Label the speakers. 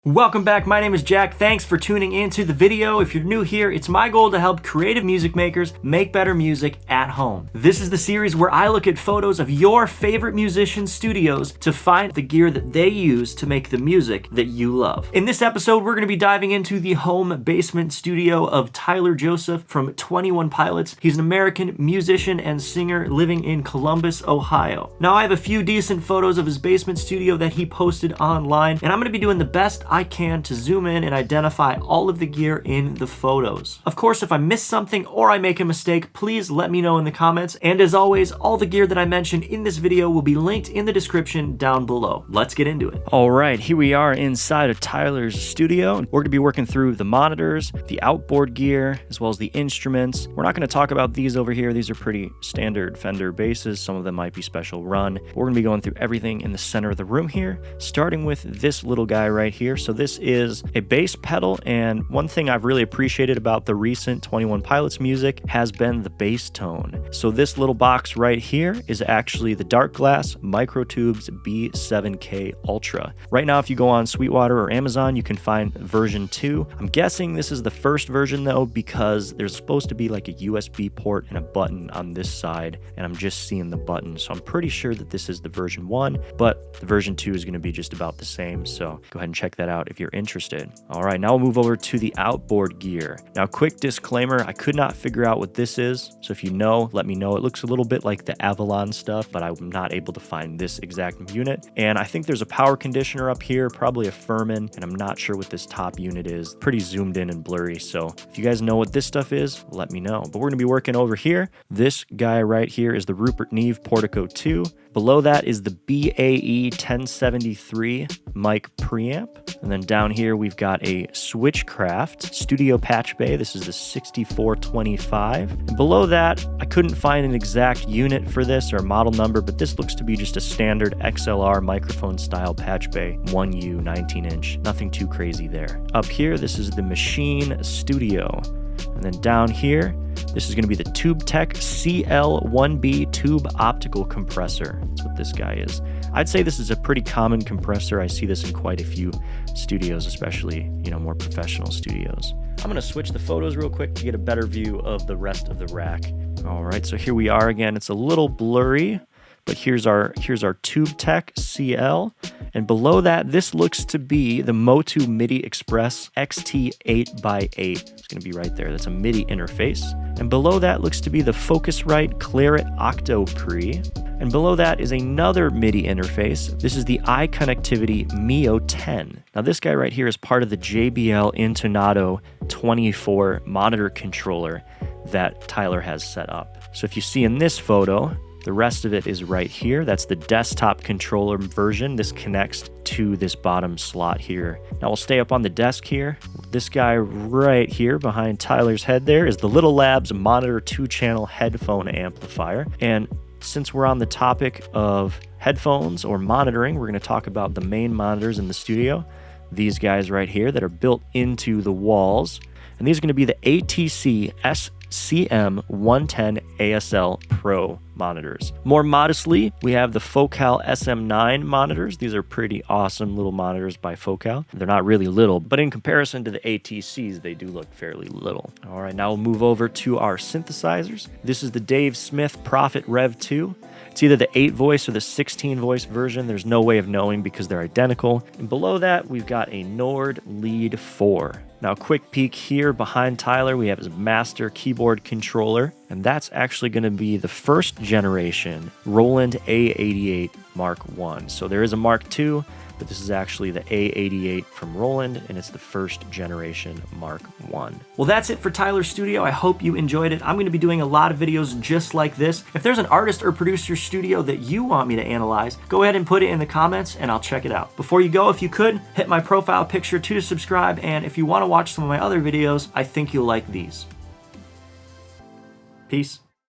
Speaker 1: Welcome back, my name is Jack. Thanks for tuning into the video. If you're new here, it's my goal to help creative music makers make better music at home. This is the series where I look at photos of your favorite musicians' studios to find the gear that they use to make the music that you love. In this episode, we're going to be diving into the home basement studio of Tyler Joseph from 21 Pilots. He's an American musician and singer living in Columbus, Ohio. Now, I have a few decent photos of his basement studio that he posted online, and I'm going to be doing the best I can to zoom in and identify all of the gear in the photos. Of course, if I miss something or I make a mistake, please let me know in the comments. And as always, all the gear that I mentioned in this video will be linked in the description down below. Let's get into it. All right, here we are inside of Tyler's studio. We're gonna be working through the monitors, the outboard gear, as well as the instruments. We're not gonna talk about these over here. These are pretty standard Fender basses. Some of them might be special run. We're gonna be going through everything in the center of the room here, starting with this little guy right here. So this is a bass pedal, and one thing I've really appreciated about the recent 21 Pilots music has been the bass tone. So this little box right here is actually the Dark Glass Microtubes B7K Ultra. Right now, if you go on Sweetwater or Amazon, you can find version 2. I'm guessing this is the first version though, because there's supposed to be like a USB port and a button on this side, and I'm just seeing the button. So I'm pretty sure that this is the version 1, but the version 2 is going to be just about the same. So go ahead and check that out if you're interested. All right, now we'll move over to the outboard gear. Now, quick disclaimer, I could not figure out what this is. So if you know, let me know. It looks a little bit like the Avalon stuff, but I'm not able to find this exact unit. And I think there's a power conditioner up here, probably a Furman, and I'm not sure what this top unit is. Pretty zoomed in and blurry. So if you guys know what this stuff is, let me know. But we're gonna be working over here. This guy right here is the Rupert Neve Portico 2. Below that is the BAE 1073 mic preamp. And then down here, we've got a Switchcraft Studio Patch Bay. This is the 6425. And below that, I couldn't find an exact unit for this or model number, but this looks to be just a standard XLR microphone style patch bay, 1U 19-inch. Nothing too crazy there. Up here, this is the Machine Studio. And then down here, this is going to be the TubeTech CL1B tube optical compressor. That's what this guy is. I'd say this is a pretty common compressor. I see this in quite a few studios, especially, more professional studios. I'm going to switch the photos real quick to get a better view of the rest of the rack. All right, so here we are again. It's a little blurry, but here's our TubeTech CL. And below that, this looks to be the Motu MIDI Express XT8x8. It's going to be right there. That's a MIDI interface. And below that looks to be the Focusrite Claret Octo Pre. And below that is another MIDI interface. This is the iConnectivity Mio 10. Now this guy right here is part of the JBL Intonato 24 monitor controller that Tyler has set up. So if you see in this photo, the rest of it is right here. That's the desktop controller version. This connects to this bottom slot here. Now we'll stay up on the desk here. This guy right here behind Tyler's head there is the Little Labs Monitor 2-channel headphone amplifier. And since we're on the topic of headphones or monitoring, we're going to talk about the main monitors in the studio. These guys right here that are built into the walls. And these are going to be the ATC SCM110 ASL Pro monitors. More modestly, we have the Focal SM9 monitors. These are pretty awesome little monitors by Focal. They're not really little, but in comparison to the ATCs, they do look fairly little. All right, now we'll move over to our synthesizers. This is the Dave Smith Prophet Rev 2. It's either the 8-voice or the 16-voice version. There's no way of knowing because they're identical. And below that, we've got a Nord Lead 4. Now, quick peek here behind Tyler, we have his master keyboard controller, and that's actually going to be the first generation Roland A88 Mark I. So there is a Mark II, but this is actually the A88 from Roland, and it's the first generation Mark I. Well, that's it for Tyler's studio. I hope you enjoyed it. I'm going to be doing a lot of videos just like this. If there's an artist or producer studio that you want me to analyze, go ahead and put it in the comments, and I'll check it out. Before you go, if you could, hit my profile picture to subscribe, and if you want to watch some of my other videos, I think you'll like these. Peace.